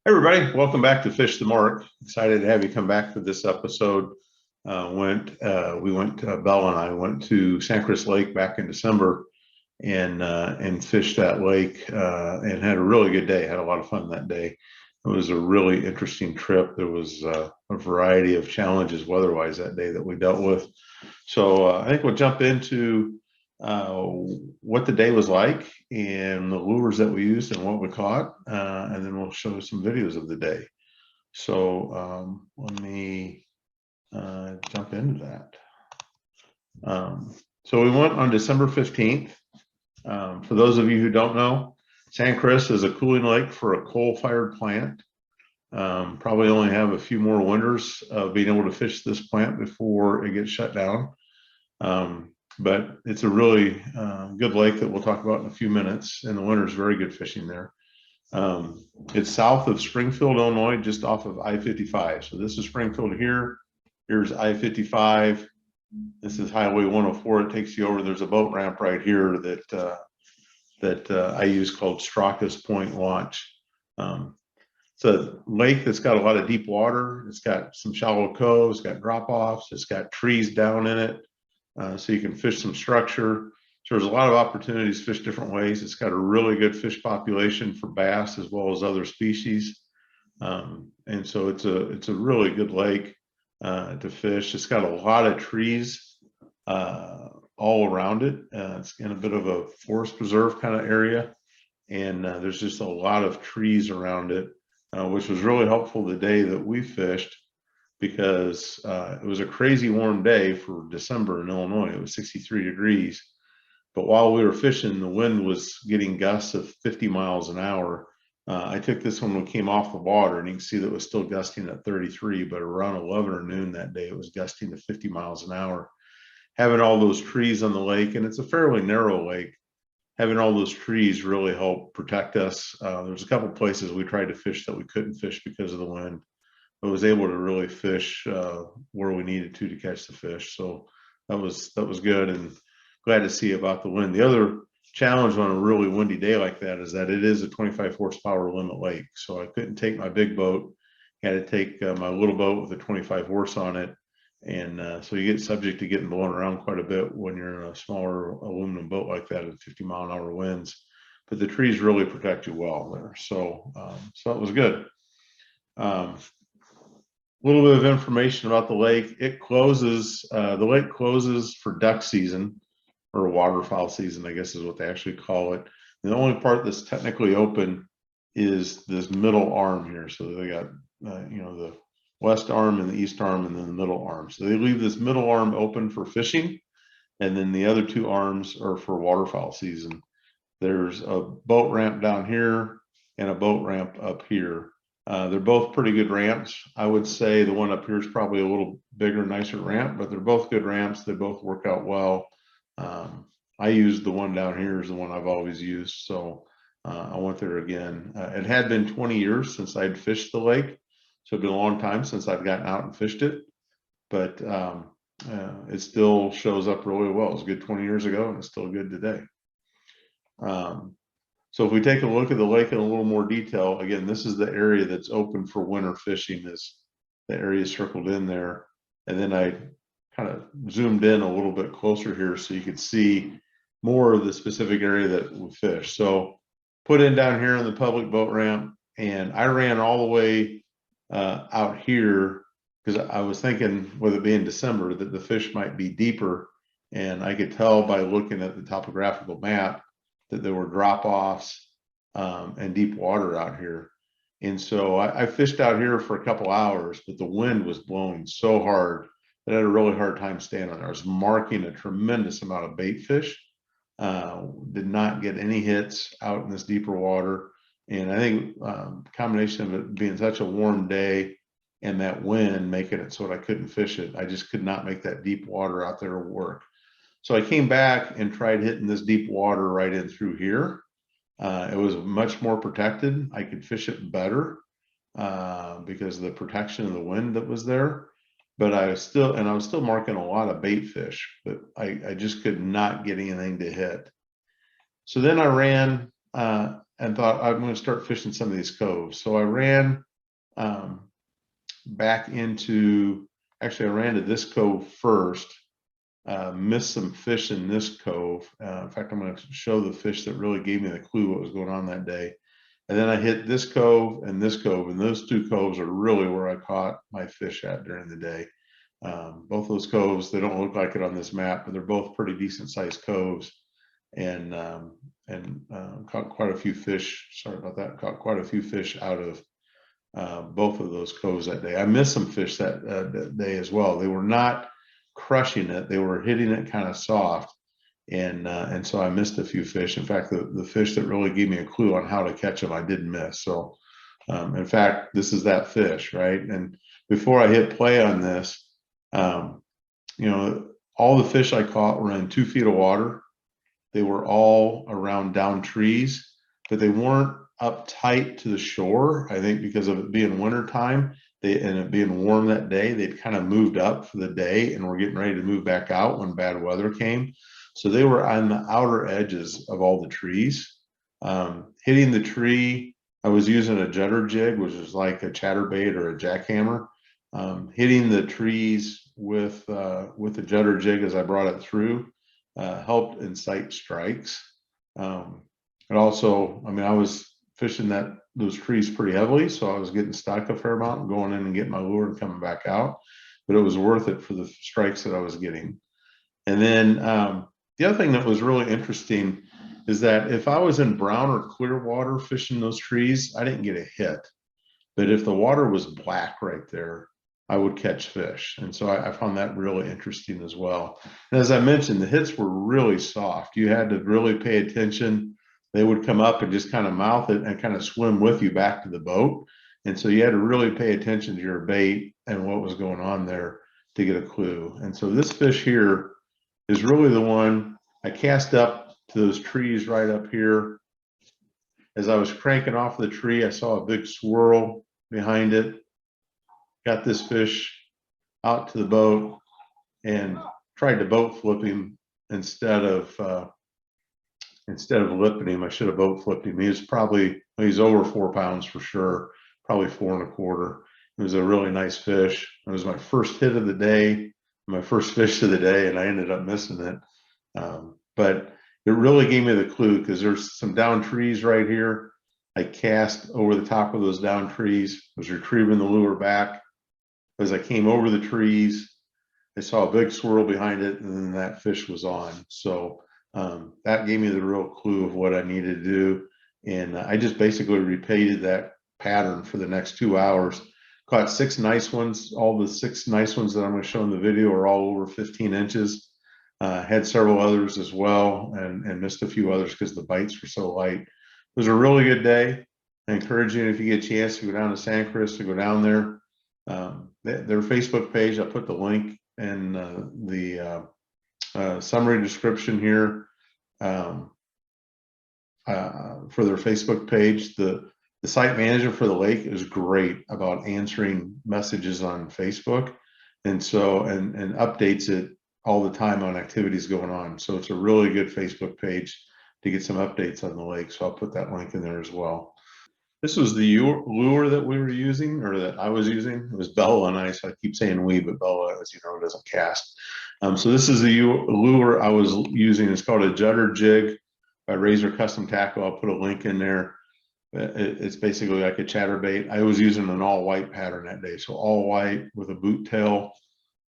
Hey everybody, welcome back to Fish the Mark. Excited to have you come back for this episode. Bell and I went to Sangchris Lake back in December and fished that lake and had a really good day. Had a lot of fun that day. It was a really interesting trip. There was a variety of challenges weather-wise that day that we dealt with. So I think we'll jump into uh, what the day was like and the lures that we used and what we caught, and then we'll show some videos of the day. So let me jump into that. So we went on December 15th. For those of you who don't know, Sangchris is a cooling lake for a coal-fired plant. Probably only have a few more winters of being able to fish this plant before it gets shut down. But it's a really good lake that we'll talk about in a few minutes. In the winter is very good fishing there. It's south of Springfield, Illinois, just off of I-55. So this is Springfield here. Here's I-55. This is Highway 104. It takes you over. There's a boat ramp right here that I use called Stracus Point Launch. It's a lake that's got a lot of deep water. It's got some shallow coves, it's got drop-offs, it's got trees down in it. So you can fish some structure. So there's a lot of opportunities to fish different ways. It's got a really good fish population for bass as well as other species. And so it's a really good lake to fish. It's got a lot of trees all around it. It's in a bit of a forest preserve kind of area. And there's just a lot of trees around it, which was really helpful the day that we fished, because it was a crazy warm day for December in Illinois. It was 63 degrees. But while we were fishing, the wind was getting gusts of 50 miles an hour. I took this when we came off the water, and you can see that it was still gusting at 33, but around 11 or noon that day, it was gusting to 50 miles an hour. Having all those trees on the lake, and it's a fairly narrow lake, having all those trees really helped protect us. There's a couple places we tried to fish that we couldn't fish because of the wind. I was able to really fish where we needed to catch the fish. So that was good, and glad to see about the wind. The other challenge on a really windy day like that is that it is a 25 horsepower limit lake. So I couldn't take my big boat, had to take my little boat with a 25 horse on it. And so you get subject to getting blown around quite a bit when you're in a smaller aluminum boat like that at 50 mile an hour winds. But the trees really protect you well there. So that was good. Little bit of information about the lake. It closes, the lake closes for duck season, or waterfowl season, I guess is what they actually call it. And the only part that's technically open is this middle arm here. So they got, the west arm and the east arm and then the middle arm. So they leave this middle arm open for fishing. And then the other two arms are for waterfowl season. There's a boat ramp down here and a boat ramp up here. They're both pretty good ramps. I would say the one up here is probably a little bigger, nicer ramp, but they're both good ramps. They both work out well. I used the one down here is the one I've always used. So I went there again. It had been 20 years since I'd fished the lake. So it'd been a long time since I'd gotten out and fished it, but it still shows up really well. It was good 20 years ago and it's still good today. So if we take a look at the lake in a little more detail, again, this is the area that's open for winter fishing, is the area circled in there. And then I kind of zoomed in a little bit closer here so you could see more of the specific area that we fish. So put in down here on the public boat ramp, and I ran all the way out here because I was thinking, with it being December, that the fish might be deeper. And I could tell by looking at the topographical map that there were drop-offs and deep water out here. And so I fished out here for a couple hours, but the wind was blowing so hard that I had a really hard time staying on there. I was marking a tremendous amount of bait fish, did not get any hits out in this deeper water. And I think combination of it being such a warm day and that wind making it so that I couldn't fish it, I just could not make that deep water out there work. So I came back and tried hitting this deep water right in through here. It was much more protected. I could fish it better because of the protection of the wind that was there. But I was still marking a lot of bait fish, but I just could not get anything to hit. So then I ran thought I'm going to start fishing some of these coves. So I ran back into, actually I ran to this cove first, missed some fish in this cove. In fact, I'm going to show the fish that really gave me the clue what was going on that day. And then I hit this cove, and those two coves are really where I caught my fish at during the day. Both those coves, they don't look like it on this map, but they're both pretty decent sized coves, and caught quite a few fish. Sorry about that. Caught quite a few fish out of both of those coves that day. I missed some fish that day as well. They were not crushing it; they were hitting it kind of soft, and so I missed a few fish. In fact, the fish that really gave me a clue on how to catch them, I didn't miss. So, in fact, this is that fish, right? And before I hit play on this, you know, all the fish I caught were in 2 feet of water. They were all around down trees, but they weren't up tight to the shore. I think because of it being winter time, and it being warm that day, they'd kind of moved up for the day and were getting ready to move back out when bad weather came. So they were on the outer edges of all the trees. Hitting the tree, I was using a Judder jig, which is like a chatterbait or a jackhammer. Hitting the trees with the Judder jig as I brought it through helped incite strikes. It also, I mean, I was fishing those trees pretty heavily, so I was getting stuck a fair amount, going in and getting my lure and coming back out. But it was worth it for the strikes that I was getting. And then the other thing that was really interesting is that if I was in brown or clear water fishing those trees, I didn't get a hit. But if the water was black right there, I would catch fish. And so I found that really interesting as well. And as I mentioned, the hits were really soft. You had to really pay attention. They would come up and just kind of mouth it and kind of swim with you back to the boat. And so you had to really pay attention to your bait and what was going on there to get a clue. And so this fish here is really the one I cast up to those trees right up here. As I was cranking off the tree, I saw a big swirl behind it. Got this fish out to the boat and tried to boat flip him instead of lipping him. I should have boat flipped him. He's over 4 pounds for sure, probably 4 1/4. It was a really nice fish. It was my first hit of the day, my first fish of the day, and I ended up missing it. But it really gave me the clue because there's some down trees right here. I cast over the top of those down trees, was retrieving the lure back. As I came over the trees, I saw a big swirl behind it, and then that fish was on. So that gave me the real clue of what I needed to do. And I just basically repeated that pattern for the next 2 hours. Caught 6 nice ones. All the 6 nice ones that I'm going to show in the video are all over 15 inches. Had several others as well, and missed a few others because the bites were so light. It was a really good day. I encourage you, if you get a chance to go down to Sangchris, to go down there. Their Facebook page, I'll put the link in the summary description here for their Facebook page. The site manager for the lake is great about answering messages on Facebook, and updates it all the time on activities going on. So it's a really good Facebook page to get some updates on the lake. So I'll put that link in there as well. This was the lure that we were using, or that I was using. It was Bella and I, so I keep saying we, but Bella, as you know, doesn't cast. So this is the lure I was using. It's called a Judder jig by Razor Custom Tackle. I'll put a link in there. It's basically like a chatterbait. I was using an all white pattern that day. So all white with a boot tail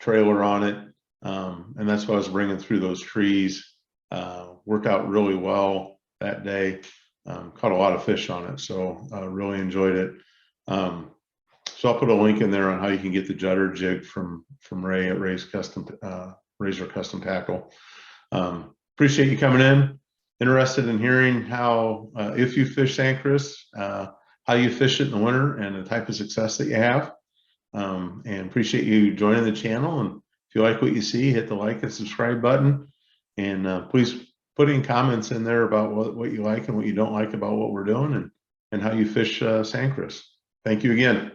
trailer on it. And that's what I was bringing through those trees. Worked out really well that day. Caught a lot of fish on it, so really enjoyed it. So I'll put a link in there on how you can get the Judder jig from Ray at Razor Custom Tackle. Appreciate you coming in. Interested in hearing how, if you fish Sangchris, how you fish it in the winter and the type of success that you have. And appreciate you joining the channel. And if you like what you see, hit the like and subscribe button. And please put in comments in there about what you like and what you don't like about what we're doing, and how you fish Sangchris. Thank you again.